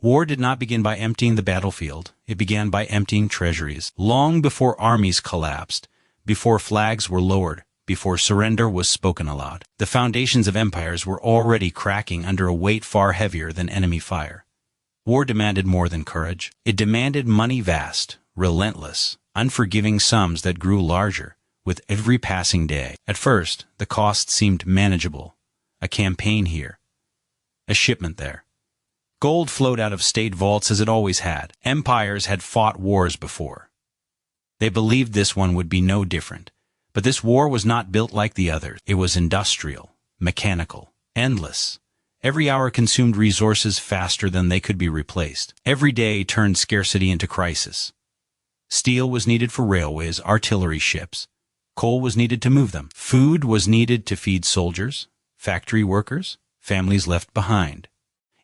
War did not begin by emptying the battlefield. It began by emptying treasuries. Long before armies collapsed, before flags were lowered, before surrender was spoken aloud, the foundations of empires were already cracking under a weight far heavier than enemy fire. War demanded more than courage. It demanded money, vast, relentless, unforgiving sums that grew larger with every passing day. At first, the cost seemed manageable. A campaign here, a shipment there. Gold flowed out of state vaults as it always had. Empires had fought wars before. They believed this one would be no different. But this war was not built like the others. It was industrial, mechanical, endless. Every hour consumed resources faster than they could be replaced. Every day turned scarcity into crisis. Steel was needed for railways, artillery ships. Coal was needed to move them. Food was needed to feed soldiers, factory workers, families left behind.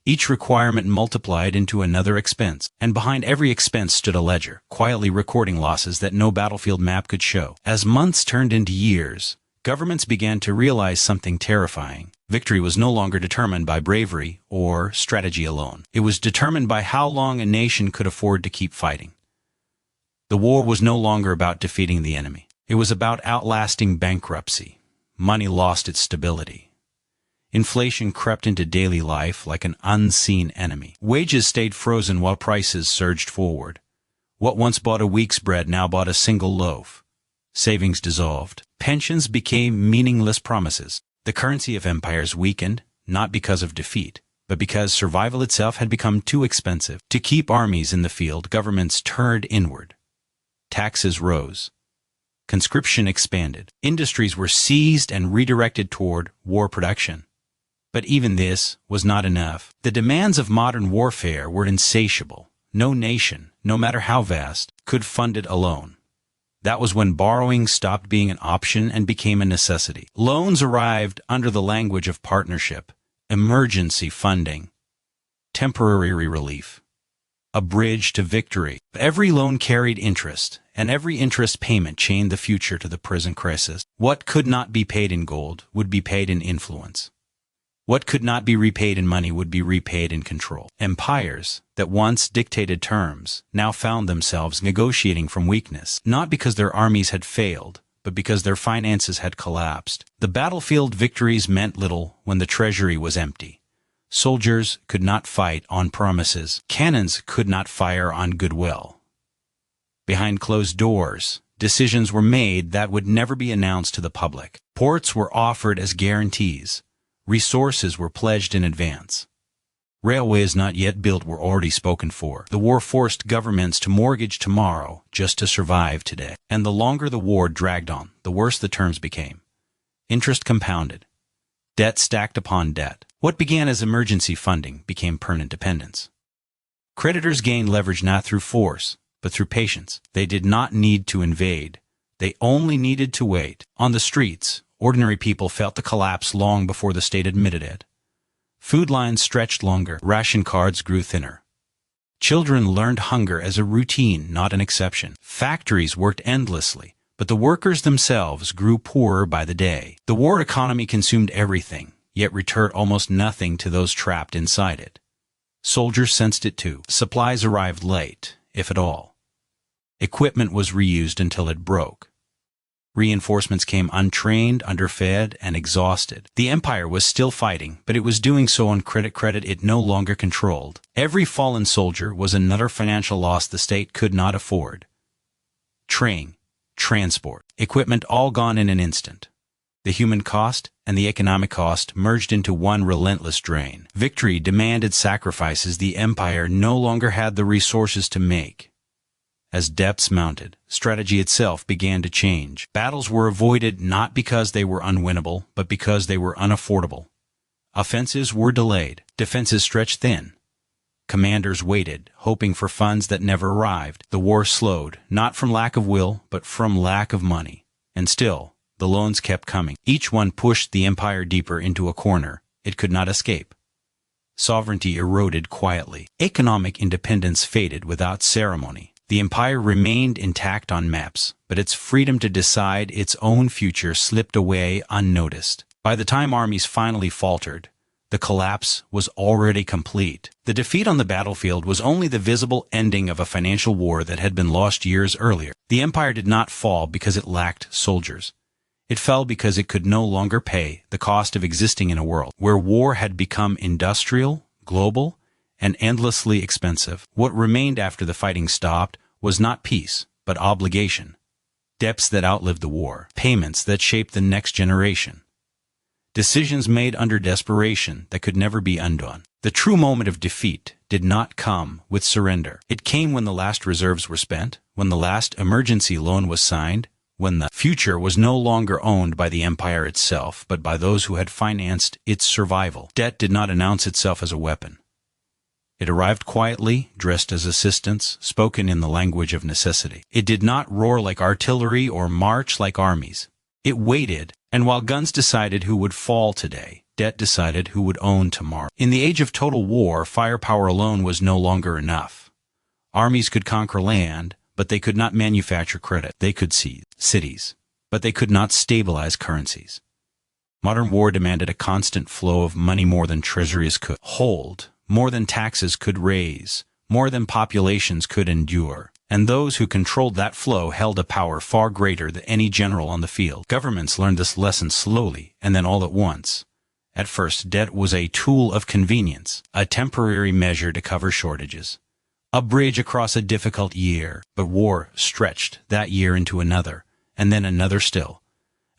Each requirement multiplied into another expense, and behind every expense stood a ledger, quietly recording losses that no battlefield map could show. As months turned into years, governments began to realize something terrifying. Victory was no longer determined by bravery or strategy alone. It was determined by how long a nation could afford to keep fighting. The war was no longer about defeating the enemy. It was about outlasting bankruptcy. Money lost its stability. Inflation crept into daily life like an unseen enemy. Wages stayed frozen while prices surged forward. What once bought a week's bread now bought a single loaf. Savings dissolved. Pensions became meaningless promises. The currency of empires weakened, not because of defeat, but because survival itself had become too expensive. To keep armies in the field, governments turned inward. Taxes rose. Conscription expanded. Industries were seized and redirected toward war production. But even this was not enough. The demands of modern warfare were insatiable. No nation, no matter how vast, could fund it alone. That was when borrowing stopped being an option and became a necessity. Loans arrived under the language of partnership, emergency funding, temporary relief, a bridge to victory. Every loan carried interest, and every interest payment chained the future to the present crisis. What could not be paid in gold would be paid in influence. What could not be repaid in money would be repaid in control. Empires that once dictated terms now found themselves negotiating from weakness, not because their armies had failed, but because their finances had collapsed. The battlefield victories meant little when the treasury was empty. Soldiers could not fight on promises. Cannons could not fire on goodwill. Behind closed doors, decisions were made that would never be announced to the public. Ports were offered as guarantees. Resources were pledged in advance. Railways not yet built were already spoken for. The war forced governments to mortgage tomorrow just to survive today. And the longer the war dragged on, the worse the terms became. Interest compounded. Debt stacked upon debt. What began as emergency funding became permanent dependence. Creditors gained leverage not through force, but through patience. They did not need to invade. They only needed to wait. On the streets, ordinary people felt the collapse long before the state admitted it. Food lines stretched longer. Ration cards grew thinner. Children learned hunger as a routine, not an exception. Factories worked endlessly, but the workers themselves grew poorer by the day. The war economy consumed everything, yet returned almost nothing to those trapped inside it. Soldiers sensed it too. Supplies arrived late, if at all. Equipment was reused until it broke. Reinforcements came untrained, underfed, and exhausted. The empire was still fighting, but it was doing so on credit it no longer controlled. Every fallen soldier was another financial loss the state could not afford. Training, transport, equipment all gone in an instant. The human cost and the economic cost merged into one relentless drain. Victory demanded sacrifices the empire no longer had the resources to make. As depths mounted, strategy itself began to change. Battles were avoided not because they were unwinnable, but because they were unaffordable. Offensives were delayed, defenses stretched thin. Commanders waited, hoping for funds that never arrived. The war slowed, not from lack of will, but from lack of money. And still, the loans kept coming. Each one pushed the empire deeper into a corner it could not escape. Sovereignty eroded quietly. Economic independence faded without ceremony. The empire remained intact on maps, but its freedom to decide its own future slipped away unnoticed. By the time armies finally faltered, The collapse was already complete. The defeat on the battlefield was only the visible ending of a financial war that had been lost years earlier. The empire did not fall because it lacked soldiers. It fell because it could no longer pay the cost of existing in a world where war had become industrial, global, and endlessly expensive. What remained after the fighting stopped was not peace, but obligation. Debts that outlived the war, payments that shaped the next generation. Decisions made under desperation that could never be undone. The true moment of defeat did not come with surrender. It came when the last reserves were spent, when the last emergency loan was signed, when the future was no longer owned by the empire itself, but by those who had financed its survival. Debt did not announce itself as a weapon. It arrived quietly, dressed as assistance, spoken in the language of necessity. It did not roar like artillery or march like armies. It waited, and while guns decided who would fall today, debt decided who would own tomorrow. In the age of total war, firepower alone was no longer enough. Armies could conquer land, but they could not manufacture credit. They could seize cities, but they could not stabilize currencies. Modern war demanded a constant flow of money more than treasuries could hold, more than taxes could raise, more than populations could endure. And those who controlled that flow held a power far greater than any general on the field. Governments learned this lesson slowly, and then all at once. At first, debt was a tool of convenience, a temporary measure to cover shortages, a bridge across a difficult year. But war stretched that year into another, and then another still.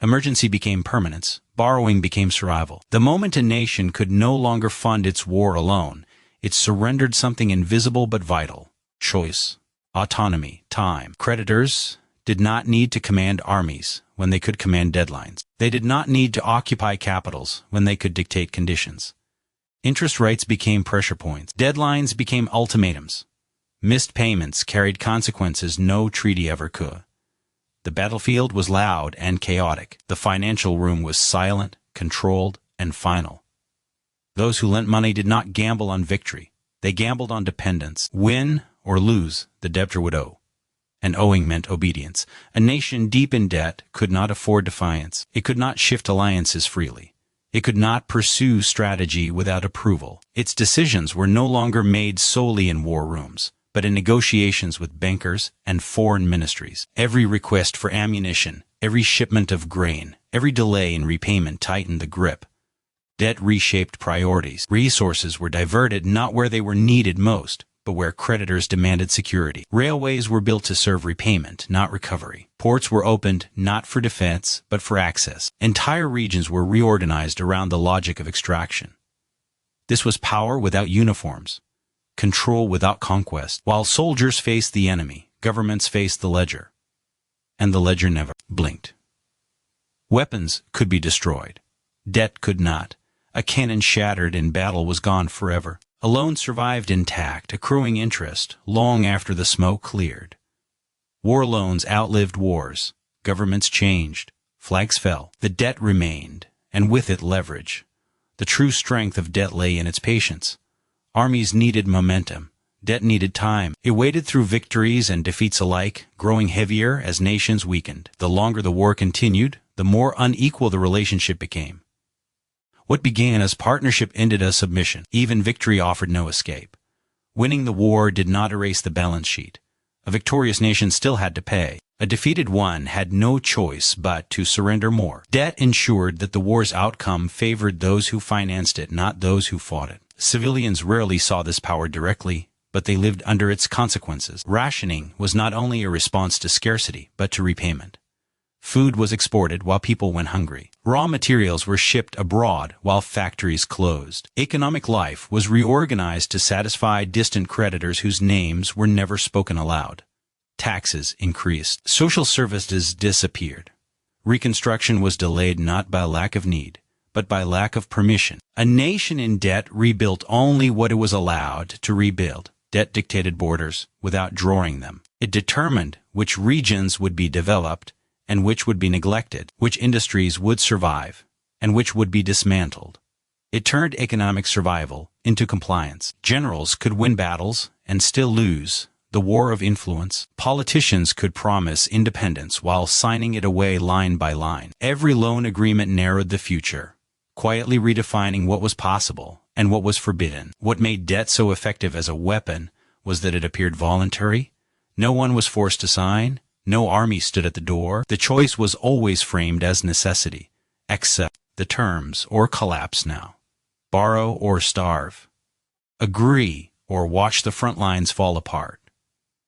Emergency became permanence, borrowing became survival. The moment a nation could no longer fund its war alone, it surrendered something invisible but vital: choice. Autonomy, time. Creditors did not need to command armies when they could command deadlines. They did not need to occupy capitals when they could dictate conditions. Interest rates became pressure points. Deadlines became ultimatums. Missed payments carried consequences no treaty ever could. The battlefield was loud and chaotic. The financial room was silent, controlled, and final. Those who lent money did not gamble on victory. They gambled on dependence. Win or lose, the debtor would owe. And owing meant obedience. A nation deep in debt could not afford defiance. It could not shift alliances freely. It could not pursue strategy without approval. Its decisions were no longer made solely in war rooms, but in negotiations with bankers and foreign ministries. Every request for ammunition, every shipment of grain, every delay in repayment tightened the grip. Debt reshaped priorities. Resources were diverted not where they were needed most, but where creditors demanded security. Railways were built to serve repayment, not recovery. Ports were opened not for defense, but for access. Entire regions were reorganized around the logic of extraction. This was power without uniforms, control without conquest. While soldiers faced the enemy, governments faced the ledger. And the ledger never blinked. Weapons could be destroyed. Debt could not. A cannon shattered in battle was gone forever. A loan survived intact, accruing interest, long after the smoke cleared. War loans outlived wars. Governments changed. Flags fell. The debt remained, and with it leverage. The true strength of debt lay in its patience. Armies needed momentum. Debt needed time. It waded through victories and defeats alike, growing heavier as nations weakened. The longer the war continued, the more unequal the relationship became. What began as partnership ended as submission. Even victory offered no escape. Winning the war did not erase the balance sheet. A victorious nation still had to pay. A defeated one had no choice but to surrender more. Debt ensured that the war's outcome favored those who financed it, not those who fought it. Civilians rarely saw this power directly, but they lived under its consequences. Rationing was not only a response to scarcity, but to repayment. Food was exported while people went hungry. Raw materials were shipped abroad while factories closed. Economic life was reorganized to satisfy distant creditors whose names were never spoken aloud. Taxes increased. Social services disappeared. Reconstruction was delayed not by lack of need, but by lack of permission. A nation in debt rebuilt only what it was allowed to rebuild. Debt dictated borders without drawing them. It determined which regions would be developed and which would be neglected, which industries would survive, and which would be dismantled. It turned economic survival into compliance. Generals could win battles and still lose the war of influence. Politicians could promise independence while signing it away line by line. Every loan agreement narrowed the future, quietly redefining what was possible and what was forbidden. What made debt so effective as a weapon was that it appeared voluntary. No one was forced to sign. No army stood at the door. The choice was always framed as necessity. Accept the terms or collapse now. Borrow or starve. Agree or watch the front lines fall apart.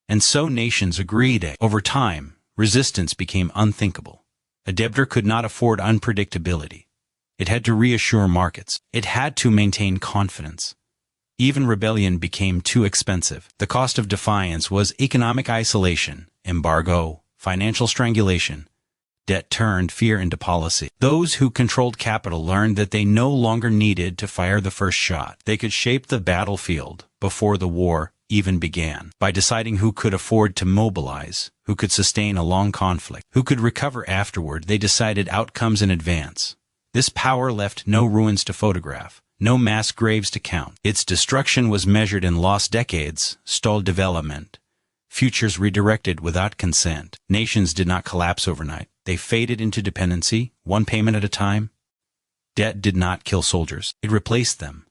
And so nations agreed. Over time, resistance became unthinkable. A debtor could not afford unpredictability. It had to reassure markets. It had to maintain confidence. Even rebellion became too expensive. The cost of defiance was economic isolation, embargo, financial strangulation. Debt turned fear into policy. Those who controlled capital learned that they no longer needed to fire the first shot. They could shape the battlefield before the war even began, by deciding who could afford to mobilize, who could sustain a long conflict, who could recover afterward. They decided outcomes in advance. This power left no ruins to photograph, no mass graves to count. Its destruction was measured in lost decades, stalled development, futures redirected without consent. Nations did not collapse overnight. They faded into dependency, one payment at a time. Debt did not kill soldiers. It replaced them.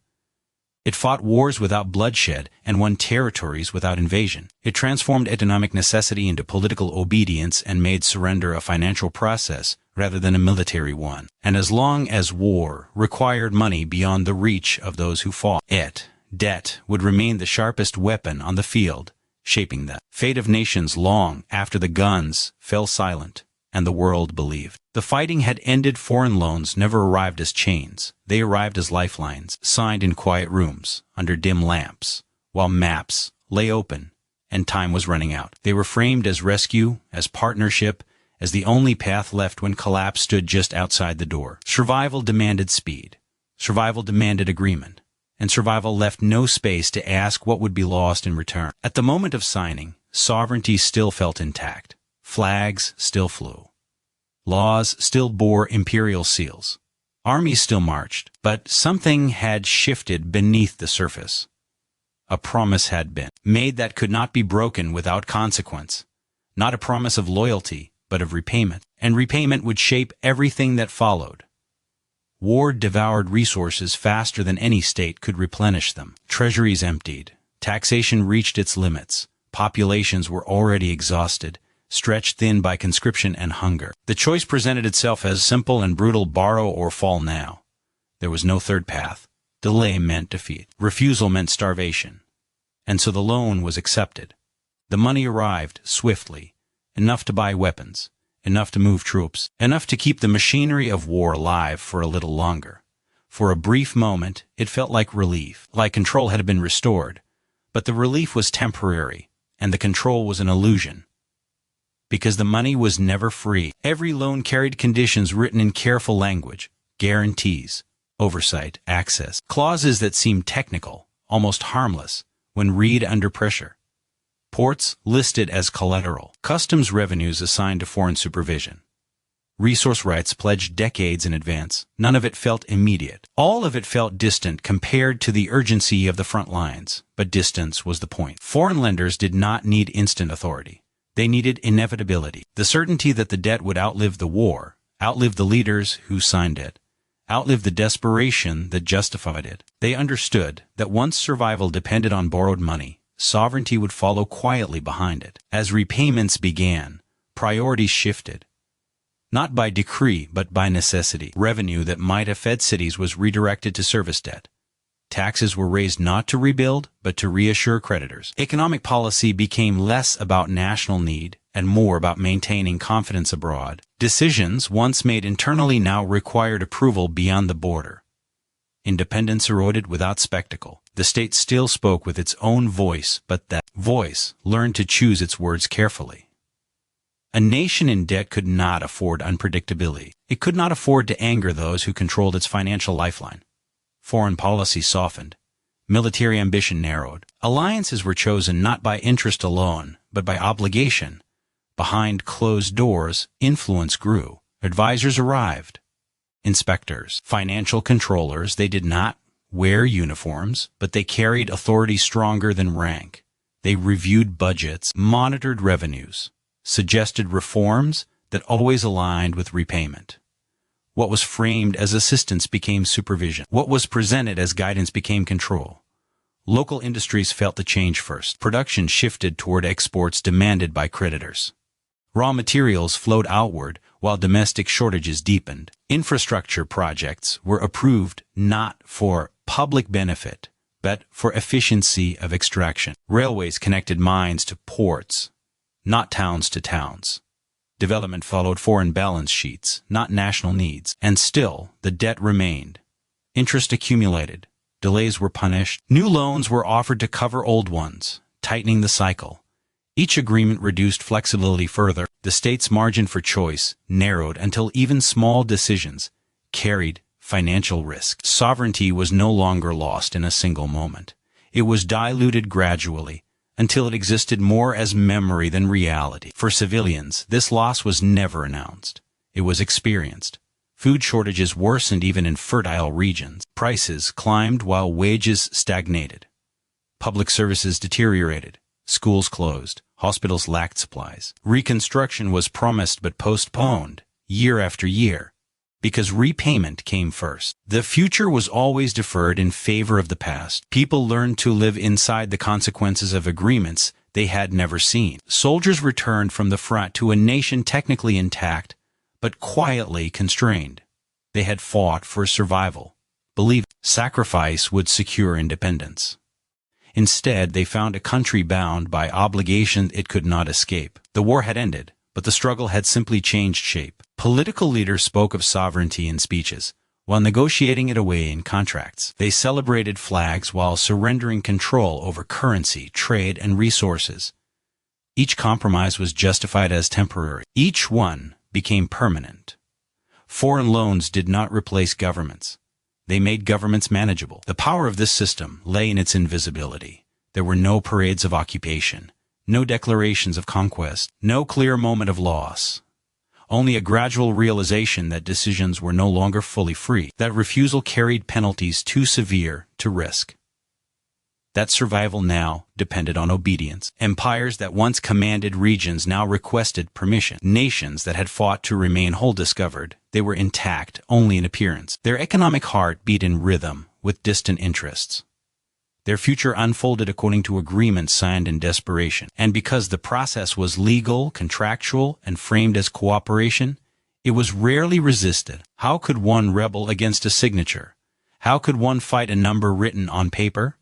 It fought wars without bloodshed and won territories without invasion. It transformed economic necessity into political obedience and made surrender a financial process rather than a military one. And as long as war required money beyond the reach of those who fought it, debt would remain the sharpest weapon on the field, shaping the fate of nations long after the guns fell silent and the world believed. The fighting had ended. Foreign loans never arrived as chains. They arrived as lifelines, signed in quiet rooms, under dim lamps, while maps lay open and time was running out. They were framed as rescue, as partnership, as the only path left when collapse stood just outside the door. Survival demanded speed. Survival demanded agreement. And survival left no space to ask what would be lost in return. At the moment of signing, sovereignty still felt intact. Flags still flew. Laws still bore imperial seals. Armies still marched. But something had shifted beneath the surface. A promise had been made that could not be broken without consequence. Not a promise of loyalty, but of repayment. And repayment would shape everything that followed. War devoured resources faster than any state could replenish them. Treasuries emptied. Taxation reached its limits. Populations were already exhausted, stretched thin by conscription and hunger. The choice presented itself as simple and brutal: borrow or fall now. There was no third path. Delay meant defeat. Refusal meant starvation. And so the loan was accepted. The money arrived swiftly, enough to buy weapons, enough to move troops, enough to keep the machinery of war alive for a little longer. For a brief moment, it felt like relief, like control had been restored. But the relief was temporary, and the control was an illusion. Because the money was never free. Every loan carried conditions written in careful language, guarantees, oversight, access, clauses that seemed technical, almost harmless, when read under pressure. Ports listed as collateral, customs revenues assigned to foreign supervision. Resource rights pledged decades in advance. None of it felt immediate. All of it felt distant compared to the urgency of the front lines. But distance was the point. Foreign lenders did not need instant authority. They needed inevitability, the certainty that the debt would outlive the war, outlive the leaders who signed it, outlive the desperation that justified it. They understood that once survival depended on borrowed money, sovereignty would follow quietly behind it. As repayments began, priorities shifted. Not by decree, but by necessity. Revenue that might have fed cities was redirected to service debt. Taxes were raised not to rebuild, but to reassure creditors. Economic policy became less about national need and more about maintaining confidence abroad. Decisions once made internally now required approval beyond the border. Independence eroded without spectacle. The state still spoke with its own voice, but that voice learned to choose its words carefully. A nation in debt could not afford unpredictability. It could not afford to anger those who controlled its financial lifeline. Foreign policy softened. Military ambition narrowed. Alliances were chosen not by interest alone, but by obligation. Behind closed doors, influence grew. Advisors arrived. Inspectors, financial controllers, they did not wear uniforms, but they carried authority stronger than rank. They reviewed budgets, monitored revenues, suggested reforms that always aligned with repayment. What was framed as assistance became supervision. What was presented as guidance became control. Local industries felt the change first. Production shifted toward exports demanded by creditors. Raw materials flowed outward while domestic shortages deepened. Infrastructure projects were approved not for public benefit, but for efficiency of extraction. Railways connected mines to ports, not towns to towns. Development followed foreign balance sheets, not national needs. And still, the debt remained. Interest accumulated. Delays were punished. New loans were offered to cover old ones, tightening the cycle. Each agreement reduced flexibility further. The state's margin for choice narrowed until even small decisions carried financial risk. Sovereignty was no longer lost in a single moment. It was diluted gradually, until it existed more as memory than reality. For civilians, this loss was never announced. It was experienced. Food shortages worsened even in fertile regions. Prices climbed while wages stagnated. Public services deteriorated. Schools closed. Hospitals lacked supplies. Reconstruction was promised but postponed, year after year, because repayment came first. The future was always deferred in favor of the past. People learned to live inside the consequences of agreements they had never seen. Soldiers returned from the front to a nation technically intact, but quietly constrained. They had fought for survival, believing sacrifice would secure independence. Instead, they found a country bound by obligation it could not escape. The war had ended, but the struggle had simply changed shape. Political leaders spoke of sovereignty in speeches, while negotiating it away in contracts. They celebrated flags while surrendering control over currency, trade, and resources. Each compromise was justified as temporary. Each one became permanent. Foreign loans did not replace governments. They made governments manageable. The power of this system lay in its invisibility. There were no parades of occupation, no declarations of conquest, no clear moment of loss. Only a gradual realization that decisions were no longer fully free, that refusal carried penalties too severe to risk. That survival now depended on obedience. Empires that once commanded regions now requested permission. Nations that had fought to remain whole discovered they were intact only in appearance. Their economic heart beat in rhythm with distant interests. Their future unfolded according to agreements signed in desperation. And because the process was legal, contractual, and framed as cooperation, it was rarely resisted. How could one rebel against a signature? How could one fight a number written on paper?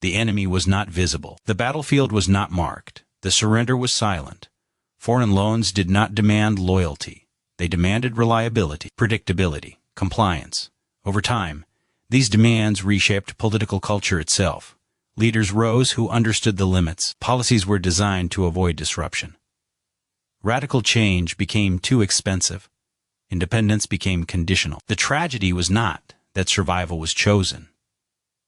The enemy was not visible. The battlefield was not marked. The surrender was silent. Foreign loans did not demand loyalty. They demanded reliability, predictability, compliance. Over time, these demands reshaped political culture itself. Leaders rose who understood the limits. Policies were designed to avoid disruption. Radical change became too expensive. Independence became conditional. The tragedy was not that survival was chosen.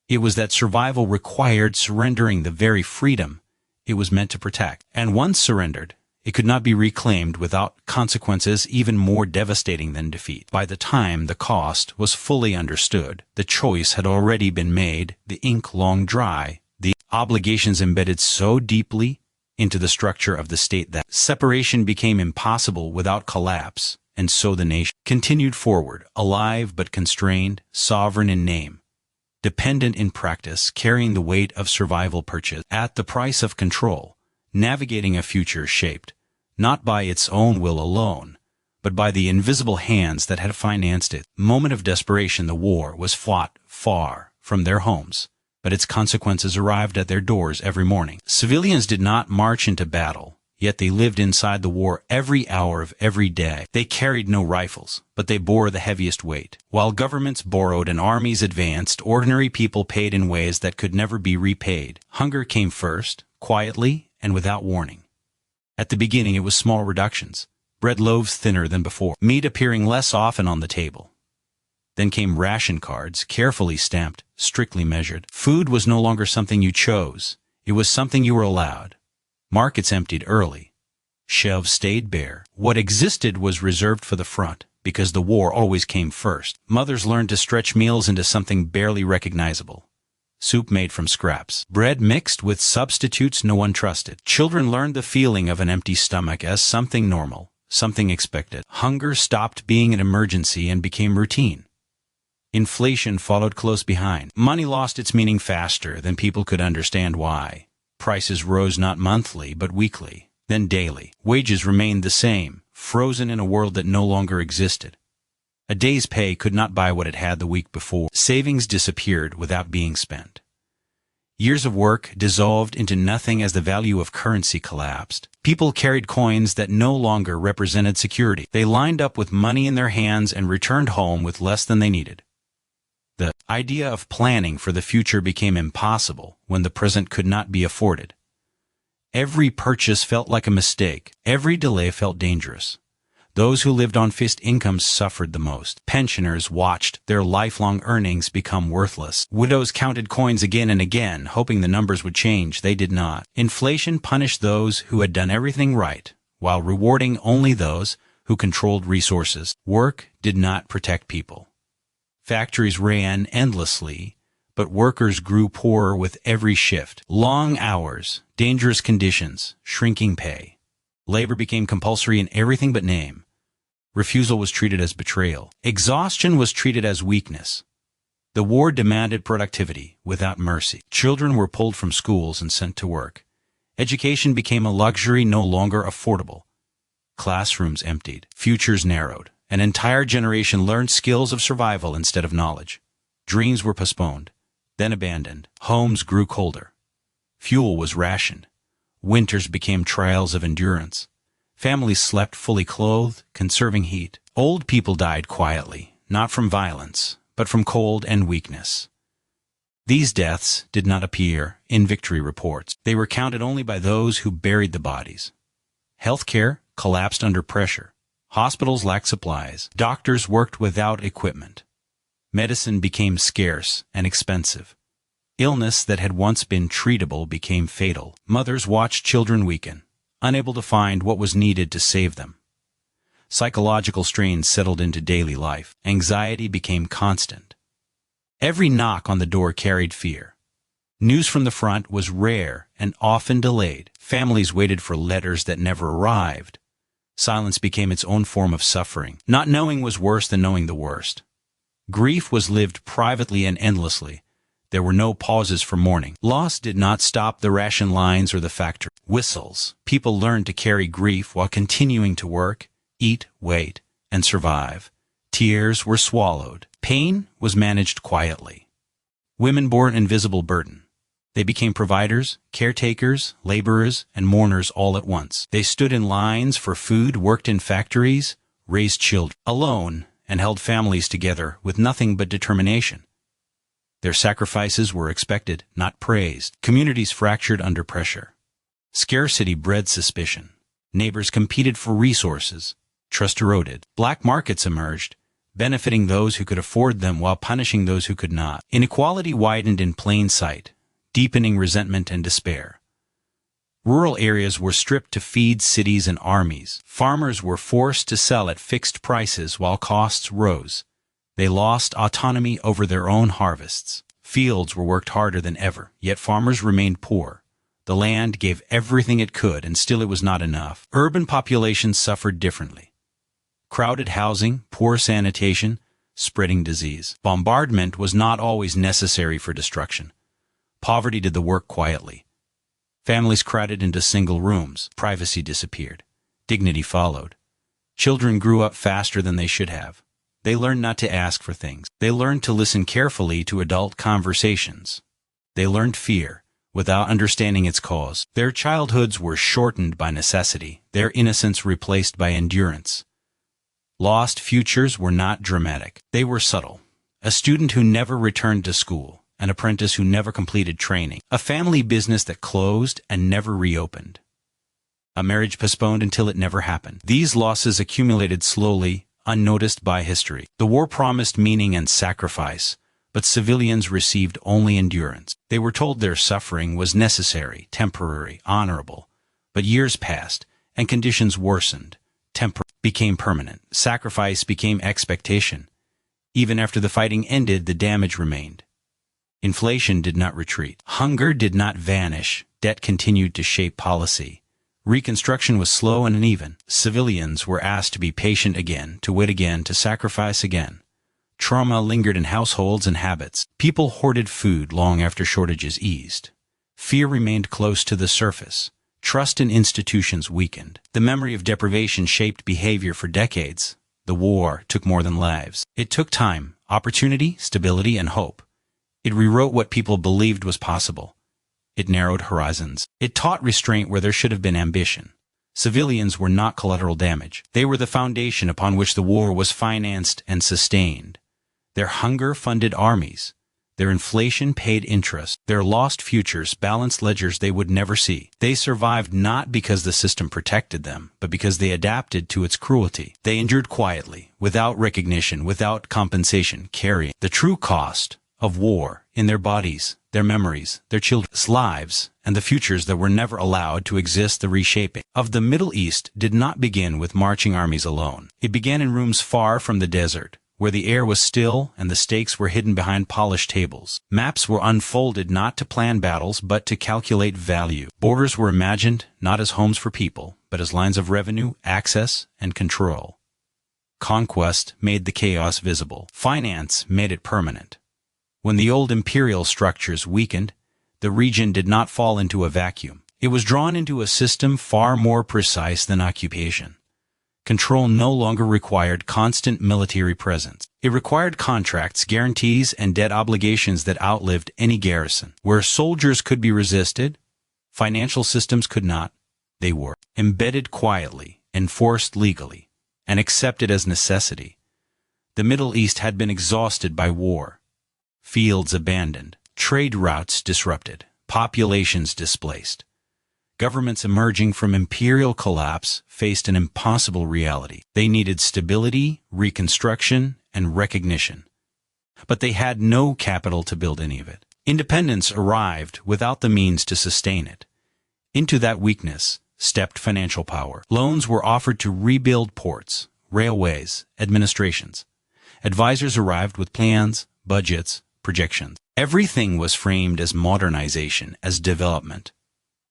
It was that survival required surrendering the very freedom it was meant to protect. And once surrendered, it could not be reclaimed without consequences even more devastating than defeat. By the time the cost was fully understood, the choice had already been made, the ink long dry, the obligations embedded so deeply into the structure of the state that separation became impossible without collapse, and so the nation continued forward, alive but constrained, sovereign in name, dependent in practice, carrying the weight of survival purchased at the price of control, navigating a future shaped, not by its own will alone, but by the invisible hands that had financed it. Moment of desperation, the war was fought far from their homes, but its consequences arrived at their doors every morning. Civilians did not march into battle, yet they lived inside the war every hour of every day. They carried no rifles, but they bore the heaviest weight. While governments borrowed and armies advanced, ordinary people paid in ways that could never be repaid. Hunger came first, quietly and without warning. At the beginning it was small reductions, bread loaves thinner than before, meat appearing less often on the table. Then came ration cards, carefully stamped, strictly measured. Food was no longer something you chose, it was something you were allowed. Markets emptied early. Shelves stayed bare. What existed was reserved for the front, because the war always came first. Mothers learned to stretch meals into something barely recognizable. Soup made from scraps. Bread mixed with substitutes no one trusted. Children learned the feeling of an empty stomach as something normal, something expected. Hunger stopped being an emergency and became routine. Inflation followed close behind. Money lost its meaning faster than people could understand why. Prices rose not monthly but weekly, then daily. Wages remained the same, frozen in a world that no longer existed. A day's pay could not buy what it had the week before. Savings disappeared without being spent. Years of work dissolved into nothing as the value of currency collapsed. People carried coins that no longer represented security. They lined up with money in their hands and returned home with less than they needed. The idea of planning for the future became impossible when the present could not be afforded. Every purchase felt like a mistake. Every delay felt dangerous. Those who lived on fixed incomes suffered the most. Pensioners watched their lifelong earnings become worthless. Widows counted coins again and again, hoping the numbers would change. They did not. Inflation punished those who had done everything right, while rewarding only those who controlled resources. Work did not protect people. Factories ran endlessly, but workers grew poorer with every shift. Long hours, dangerous conditions, shrinking pay. Labor became compulsory in everything but name. Refusal was treated as betrayal. Exhaustion was treated as weakness. The war demanded productivity without mercy. Children were pulled from schools and sent to work. Education became a luxury no longer affordable. Classrooms emptied. Futures narrowed. An entire generation learned skills of survival instead of knowledge. Dreams were postponed, then abandoned. Homes grew colder. Fuel was rationed. Winters became trials of endurance. Families slept fully clothed, conserving heat. Old people died quietly, not from violence, but from cold and weakness. These deaths did not appear in victory reports. They were counted only by those who buried the bodies. Healthcare collapsed under pressure. Hospitals lacked supplies. Doctors worked without equipment. Medicine became scarce and expensive. Illness that had once been treatable became fatal. Mothers watched children weaken, unable to find what was needed to save them. Psychological strain settled into daily life. Anxiety became constant. Every knock on the door carried fear. News from the front was rare and often delayed. Families waited for letters that never arrived. Silence became its own form of suffering. Not knowing was worse than knowing the worst. Grief was lived privately and endlessly. There were no pauses for mourning. Loss did not stop the ration lines or the factory whistles. People learned to carry grief while continuing to work, eat, wait, and survive. Tears were swallowed. Pain was managed quietly. Women bore an invisible burden. They became providers, caretakers, laborers, and mourners all at once. They stood in lines for food, worked in factories, raised children alone, and held families together with nothing but determination. Their sacrifices were expected, not praised. Communities fractured under pressure. Scarcity bred suspicion. Neighbors competed for resources. Trust eroded. Black markets emerged, benefiting those who could afford them while punishing those who could not. Inequality widened in plain sight, deepening resentment and despair. Rural areas were stripped to feed cities and armies. Farmers were forced to sell at fixed prices while costs rose. They lost autonomy over their own harvests. Fields were worked harder than ever, yet farmers remained poor. The land gave everything it could, and still it was not enough. Urban populations suffered differently. Crowded housing, poor sanitation, spreading disease. Bombardment was not always necessary for destruction. Poverty did the work quietly. Families crowded into single rooms. Privacy disappeared. Dignity followed. Children grew up faster than they should have. They learned not to ask for things. They learned to listen carefully to adult conversations. They learned fear without understanding its cause. Their childhoods were shortened by necessity, their innocence replaced by endurance. Lost futures were not dramatic. They were subtle. A student who never returned to school. An apprentice who never completed training, a family business that closed and never reopened, a marriage postponed until it never happened. These losses accumulated slowly, unnoticed by history. The war promised meaning and sacrifice, but civilians received only endurance. They were told their suffering was necessary, temporary, honorable. But years passed, and conditions worsened. Temper became permanent. Sacrifice became expectation. Even after the fighting ended, the damage remained. Inflation did not retreat. Hunger did not vanish. Debt continued to shape policy. Reconstruction was slow and uneven. Civilians were asked to be patient again, to wait again, to sacrifice again. Trauma lingered in households and habits. People hoarded food long after shortages eased. Fear remained close to the surface. Trust in institutions weakened. The memory of deprivation shaped behavior for decades. The war took more than lives. It took time, opportunity, stability, and hope. It rewrote what people believed was possible. It narrowed horizons. It taught restraint where there should have been ambition. Civilians were not collateral damage. They were the foundation upon which the war was financed and sustained. Their hunger funded armies. Their inflation paid interest. Their lost futures balanced ledgers they would never see. They survived not because the system protected them, but because they adapted to its cruelty. They endured quietly, without recognition, without compensation, carrying the true cost of war in their bodies, their memories, their children's lives, and the futures that were never allowed to exist. The reshaping of the Middle East did not begin with marching armies alone. It began in rooms far from the desert, where the air was still and the stakes were hidden behind polished tables. Maps were unfolded not to plan battles, but to calculate value. Borders were imagined not as homes for people, but as lines of revenue, access, and control. Conquest made the chaos visible. Finance made it permanent. When the old imperial structures weakened, the region did not fall into a vacuum. It was drawn into a system far more precise than occupation. Control no longer required constant military presence. It required contracts, guarantees, and debt obligations that outlived any garrison. Where soldiers could be resisted, financial systems could not. They were embedded quietly, enforced legally, and accepted as necessity. The Middle East had been exhausted by war. Fields abandoned, trade routes disrupted, populations displaced. Governments emerging from imperial collapse faced an impossible reality. They needed stability, reconstruction, and recognition. But they had no capital to build any of it. Independence arrived without the means to sustain it. Into that weakness stepped financial power. Loans were offered to rebuild ports, railways, administrations. Advisors arrived with plans, budgets, projections. Everything was framed as modernization, as development,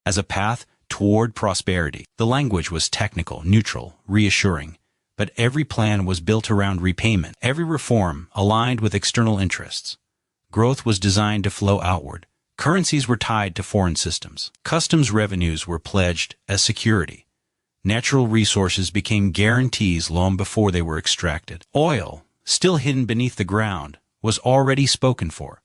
as a path toward prosperity. The language was technical, neutral, reassuring, but every plan was built around repayment. Every reform aligned with external interests. Growth was designed to flow outward. Currencies were tied to foreign systems. Customs revenues were pledged as security. Natural resources became guarantees long before they were extracted. Oil, still hidden beneath the ground, was already spoken for.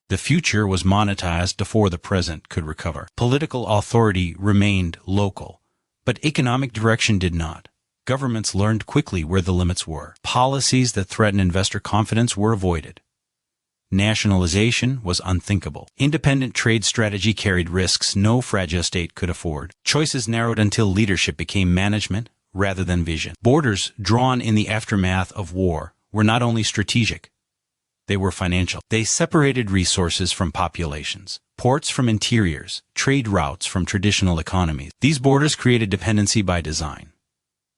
The future was monetized before the present could recover. Political authority remained local, but economic direction did not. Governments learned quickly where the limits were. Policies that threatened investor confidence were avoided. Nationalization was unthinkable. Independent trade strategy carried risks no fragile state could afford. Choices narrowed until leadership became management rather than vision. Borders drawn in the aftermath of war were not only strategic, they were financial. They separated resources from populations, ports from interiors, trade routes from traditional economies. These borders created dependency by design.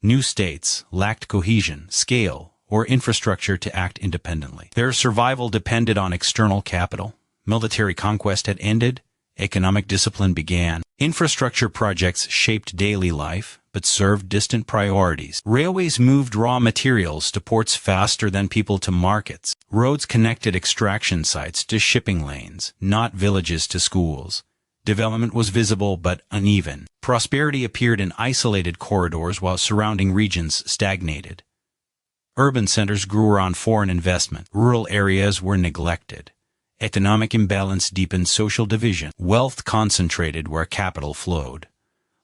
New states lacked cohesion, scale, or infrastructure to act independently. Their survival depended on external capital. Military conquest had ended. Economic discipline began. Infrastructure projects shaped daily life, but served distant priorities. Railways moved raw materials to ports faster than people to markets. Roads connected extraction sites to shipping lanes, not villages to schools. Development was visible but uneven. Prosperity appeared in isolated corridors while surrounding regions stagnated. Urban centers grew around foreign investment. Rural areas were neglected. Economic imbalance deepened social division. Wealth concentrated where capital flowed,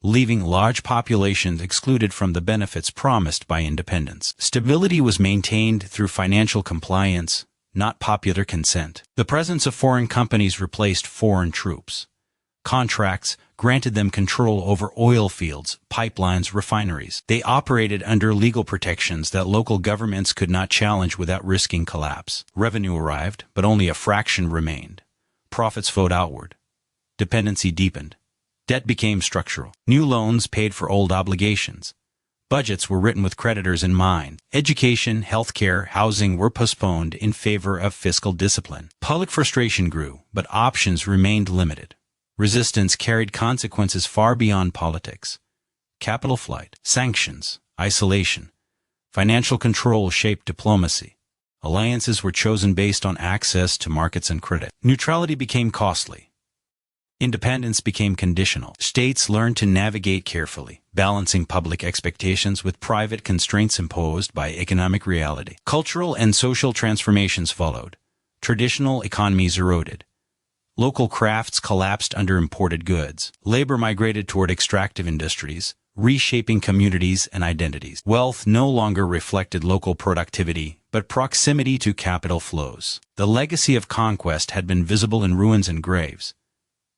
leaving large populations excluded from the benefits promised by independence. Stability was maintained through financial compliance, not popular consent. The presence of foreign companies replaced foreign troops. Contracts granted them control over oil fields, pipelines, refineries. They operated under legal protections that local governments could not challenge without risking collapse. Revenue arrived, but only a fraction remained. Profits flowed outward. Dependency deepened. Debt became structural. New loans paid for old obligations. Budgets were written with creditors in mind. Education, healthcare, housing were postponed in favor of fiscal discipline. Public frustration grew, but options remained limited. Resistance carried consequences far beyond politics. capital flight, sanctions, isolation, financial control shaped diplomacy. Alliances were chosen based on access to markets and credit. Neutrality became costly. Independence became conditional. States learned to navigate carefully, balancing public expectations with private constraints imposed by economic reality. Cultural and social transformations followed. Traditional economies eroded. Local crafts collapsed under imported goods. Labor migrated toward extractive industries, reshaping communities and identities. Wealth no longer reflected local productivity, but proximity to capital flows. The legacy of conquest had been visible in ruins and graves.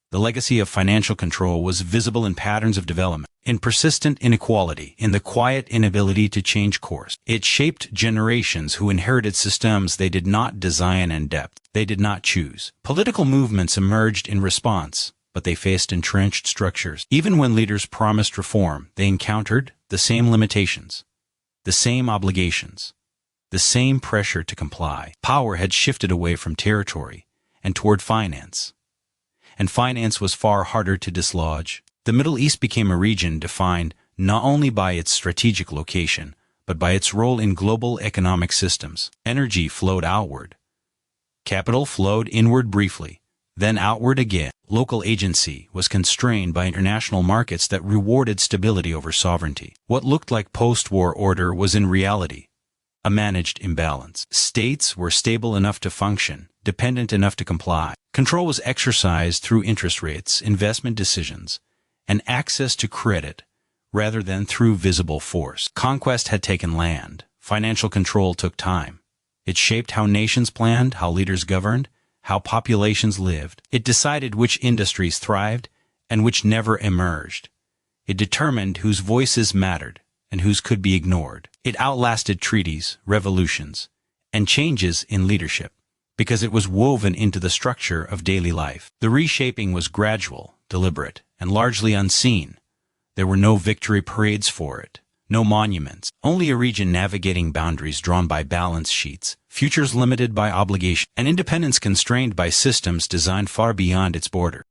The legacy of financial control was visible in patterns of development, in persistent inequality, in the quiet inability to change course. It shaped generations who inherited systems they did not design and depth they did not choose. Political movements emerged in response, but they faced entrenched structures. Even when leaders promised reform, they encountered the same limitations, the same obligations, the same pressure to comply. Power had shifted away from territory and toward finance. And finance was far harder to dislodge. The Middle East became a region defined not only by its strategic location, but by its role in global economic systems. Energy flowed outward. Capital flowed inward briefly, then outward again. Local agency was constrained by international markets that rewarded stability over sovereignty. What looked like post-war order was in reality a managed imbalance. States were stable enough to function, dependent enough to comply. Control was exercised through interest rates, investment decisions, and access to credit, rather than through visible force. Conquest had taken land. Financial control took time. It shaped how nations planned, how leaders governed, how populations lived. It decided which industries thrived and which never emerged. It determined whose voices mattered and whose could be ignored. It outlasted treaties, revolutions, and changes in leadership, because it was woven into the structure of daily life. The reshaping was gradual, deliberate, and largely unseen. There were no victory parades for it, no monuments, only a region navigating boundaries drawn by balance sheets, futures limited by obligation, and independence constrained by systems designed far beyond its border.